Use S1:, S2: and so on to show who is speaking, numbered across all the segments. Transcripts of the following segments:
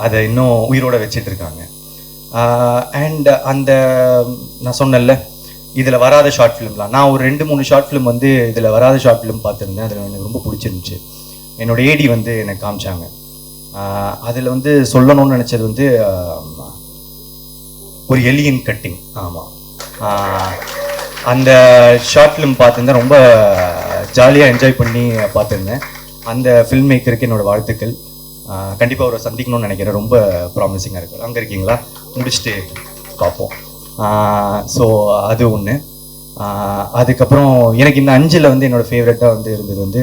S1: அதை இன்னும் உயிரோட வச்சிட்டு இருக்காங்க. அண்ட் அந்த நான் சொன்னேன்ல இதில் வராத ஷார்ட் ஃபிலிம்லாம், நான் ஒரு 2-3 ஷார்ட் ஃபிலிம் வந்து இதில் வராத ஷார்ட் ஃபிலிம் பார்த்துருந்தேன். அதில் எனக்கு ரொம்ப பிடிச்சிருந்துச்சு. என்னோட ஏடி வந்து எனக்கு காமிச்சாங்க. அதில் வந்து சொல்லணும்னு நினச்சது வந்து ஒரு எலியன் கட்டிங். ஆமாம், அந்த ஷார்ட் ஃபிலிம் பார்த்துருந்தேன். ரொம்ப ஜாலியாக என்ஜாய் பண்ணி பார்த்துருந்தேன். அந்த ஃபில்ம் மேக்கருக்கு என்னோடய வாழ்த்துக்கள். கண்டிப்பாக அவரை சந்திக்கணும்னு நினைக்கிறேன். ரொம்ப ப்ராமிசிங்காக இருக்குது. அங்கே இருக்கீங்களா? முடிச்சுட்டு பார்ப்போம். ஸோ அது ஒன்று. அதுக்கப்புறம் எனக்கு இந்த 5 வந்து என்னோடய ஃபேவரட்டாக வந்து இருந்தது வந்து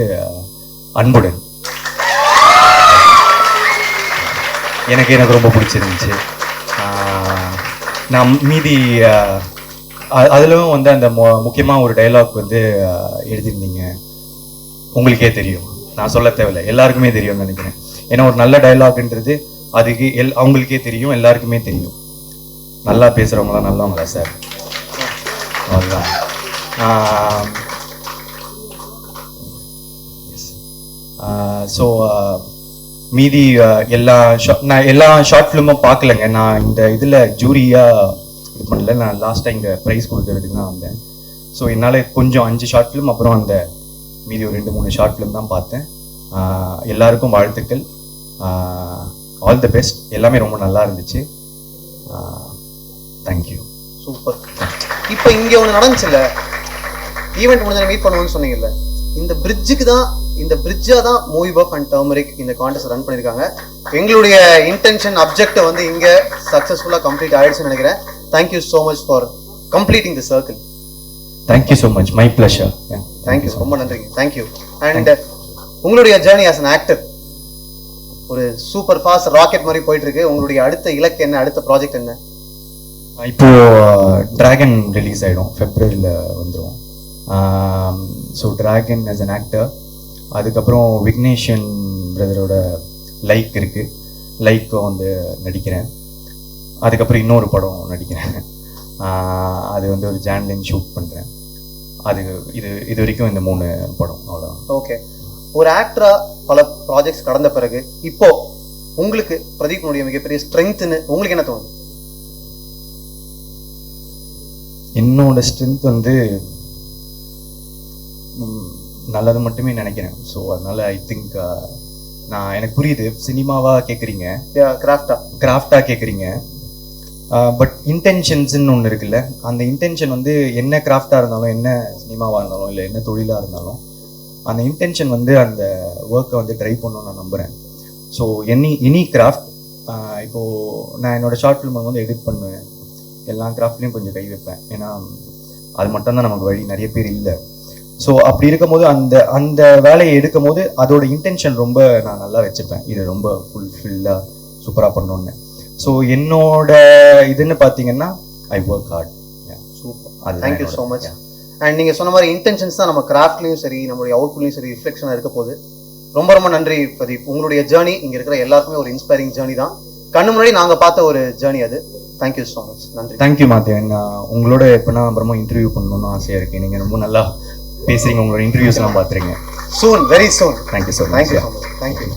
S1: அன்புடன். எனக்கு ரொம்ப பிடிச்சிருந்துச்சு. நான் மீதி அதிலும் வந்து அந்த முக்கியமாக ஒரு டைலாக் வந்து எழுதியிருந்தீங்க. உங்களுக்கே தெரியும், நான் சொல்ல தேவையில்லை, எல்லாருக்குமே தெரியும்னு நினைக்கிறேன். ஏன்னா ஒரு நல்ல டைலாக்ன்றது அதுக்கு அவங்களுக்கே தெரியும், எல்லாருக்குமே தெரியும். நல்லா பேசுகிறவங்களாம் நல்லவங்களா சார்? அதுதான். ஸோ மீதி நான் எல்லா ஷார்ட் ஃபிலிமும் பார்க்கலங்க. நான் இந்த இதில் ஜூரியாக இது பண்ணல. நான் லாஸ்ட்டாக இங்கே ப்ரைஸ் கொடுக்கறதுக்கு தான் வந்தேன். ஸோ என்னால் கொஞ்சம் 5 ஷார்ட் ஃபிலிம், அப்புறம் அந்த மீதி ஒரு 2-3 ஷார்ட் ஃபிலிம் தான் பார்த்தேன். எல்லாருக்கும் வாழ்த்துக்கள். All the best. எல்லாமே ரொம்ப நல்லா இருந்துச்சு. தேங்க்யூ.
S2: சூப்பர். இப்போ இங்கே ஒன்று நடந்துச்சுல்ல, ஈவெண்ட் முடிஞ்ச மீட் பண்ணுவோன்னு சொன்னீங்கல்ல, இந்த பிரிட்ஜுக்கு தான், இந்த பிரிட்ஜாக தான் மூவி பஃப் அண்ட் டர்மரிக் இந்த கான்டெஸ்ட் ரன் பண்ணியிருக்காங்க. எங்களுடைய இன்டென்ஷன் அப்ஜெக்டை வந்து இங்கே சக்ஸஸ்ஃபுல்லாக கம்ப்ளீட் ஆகிடுச்சுன்னு நினைக்கிறேன். Thank you so much for completing the circle.
S1: Thank you so much. My pleasure.
S2: Thank you, ரொம்ப நன்றிங்க. தேங்க்யூ. அண்ட் உங்களுடைய ஜேர்னி ஆஸ் அன் ஆக்டர் ஒரு சூப்பர் ஃபாஸ்ட் ராக்கெட் மாதிரி போயிட்டு இருக்கு. உங்களுடைய அடுத்த இலக்கு என்ன? அடுத்த ப்ராஜெக்ட் என்ன?
S1: இப்போ டிராகன் ரிலீஸ் ஆகிடும், ஃபெப்ரவரியில் வந்துடும். So dragon as an actor. அதுக்கப்புறம் விக்னேஷன் பிரதரோட லைக் இருக்குது, லைக்கும் வந்து நடிக்கிறேன். அதுக்கப்புறம் இன்னொரு படம் நடிக்கிறேன். அது வந்து ஒரு ஜான்லைன் ஷூட் பண்ணுறேன். அது இது வரைக்கும் இந்த 3 படம், அவ்வளோதான்.
S2: ஓகே. ஒரு ஆக்டரா பல ப்ராஜெக்ட்ஸ் கடந்த பிறகு இப்போ உங்களுக்கு பிரதீப்னுடைய மிகப்பெரிய ஸ்ட்ரென்த்னு உங்களுக்கு என்ன தோணுது?
S1: என்னோட ஸ்ட்ரென்த் வந்து நல்லது மட்டுமே நினைக்கிறேன். ஸோ அதனால ஐ திங்க் நான் எனக்கு புரியுது, சினிமாவாக கேட்குறீங்க, கிராஃப்டாக கேட்குறீங்க. பட் இன்டென்ஷன்ஸ்ன்னு ஒன்று இருக்குல்ல, அந்த இன்டென்ஷன் வந்து என்ன கிராஃப்டாக இருந்தாலும், என்ன சினிமாவாக இருந்தாலும், இல்லை என்ன தொழிலாக இருந்தாலும், அந்த இன்டென்ஷன் வந்து அந்த ஒர்க்கை வந்து ட்ரை பண்ணணும்னு நான் நம்புகிறேன். ஸோ எனி கிராஃப்ட், இப்போது நான் என்னோடய ஷார்ட் ஃபிலிம் வந்து எடிட் பண்ணுவேன், எல்லா கிராஃப்ட்லேயும் கொஞ்சம் கை வைப்பேன். ஏன்னா அது மட்டும்தான் நமக்கு வழி, நிறைய பேர் இல்லை. ஸோ அப்படி இருக்கும்போது அந்த வேலையை எடுக்கும் போது அதோட இன்டென்ஷன் ரொம்ப நான் நல்லா வச்சுப்பேன், இது ரொம்ப ஃபுல்ஃபில்லாக சூப்பராக பண்ணணுன்னு. ஸோ என்னோட இதுன்னு பார்த்தீங்கன்னா I work hard.
S2: Super. Thank you so much. And நீங்கள் சொன்ன மாதிரி இன்டென்ஷன்ஸ் தான் நம்ம கிராஃப்ட்லையும் சரி, நம்மளுடைய அவுட்புட்லையும் சரி ரிஃப்ளெக்ஷனாக இருக்க போகுது. ரொம்ப ரொம்ப நன்றி பிரதீப். உங்களுடைய ஜேர்னி இங்கே இருக்கிற எல்லாருக்குமே ஒரு இன்ஸ்பைரிங் ஜேர்னி தான். கண்ணு முன்னாடி நாங்கள் பார்த்த ஒரு ஜேர்னி அது. Thank you so much. நன்றி.
S1: தேங்க்யூ மாத்தேன். உங்களோட எப்போனா அப்புறமா இன்டர்வியூ பண்ணணும்னு ஆசையாக இருக்குது. நீங்கள் ரொம்ப நல்லா பேசுகிறீங்க, உங்களோட இன்டர்வியூஸ்லாம் பார்த்துருங்க.
S2: Soon, very soon.
S1: Thank you so much.
S2: Thank you.